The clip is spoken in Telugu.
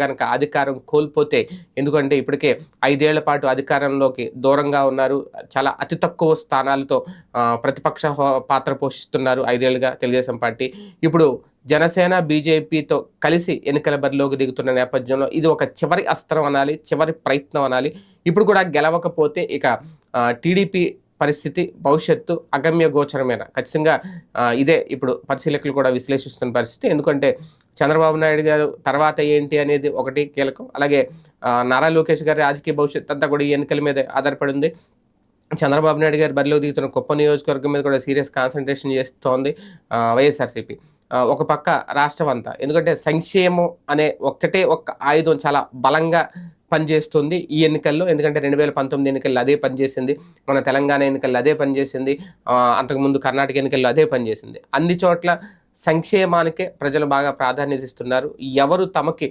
గనక అధికారం కోల్పోతే, ఎందుకంటే ఇప్పటికే 5 ఏళ్ల పాటు అధికారంలోకి దూరంగా ఉన్నారు. చాలా అతి తక్కువ స్థానాలతో ప్రతిపక్ష పాత్ర పోషిస్తున్నారు 5 ఏళ్లుగా తెలుగుదేశం పార్టీ. ఇప్పుడు జనసేన, బీజేపీతో కలిసి ఎన్నికల బరిలోకి దిగుతున్న నేపథ్యంలో ఇది ఒక చివరి అస్త్రం అనాలి, చివరి ప్రయత్నం అనాలి. ఇప్పుడు కూడా గెలవకపోతే ఇక టీడీపీ పరిస్థితి, భవిష్యత్తు అగమ్య గోచరమేనా? ఖచ్చితంగా ఇదే ఇప్పుడు పరిశీలకులు కూడా విశ్లేషిస్తున్న పరిస్థితి. ఎందుకంటే చంద్రబాబు నాయుడు గారు తర్వాత ఏంటి అనేది ఒకటి కీలకం. అలాగే నారా లోకేష్ గారి రాజకీయ భవిష్యత్తు అంతా కూడా ఈ ఎన్నికల మీదే ఆధారపడి ఉంది. చంద్రబాబు నాయుడు గారు బరిలోకి దిగుతున్న కుప్పం నియోజకవర్గం మీద కూడా సీరియస్ కాన్సంట్రేషన్ చేస్తోంది వైఎస్ఆర్సీపీ. ఒక పక్క రాష్ట్రం అంతా, ఎందుకంటే సంక్షేమం అనే ఒక్క ఆయుధం చాలా బలంగా పనిచేస్తుంది ఈ ఎన్నికల్లో. ఎందుకంటే 2019 ఎన్నికల్లో అదే పనిచేసింది, మన తెలంగాణ ఎన్నికల్లో అదే పనిచేసింది, అంతకుముందు కర్ణాటక ఎన్నికల్లో అదే పనిచేసింది. అన్ని చోట్ల సంక్షేమానికే ప్రజలు బాగా ప్రాధాన్యత ఇస్తున్నారు. ఎవరు తమకి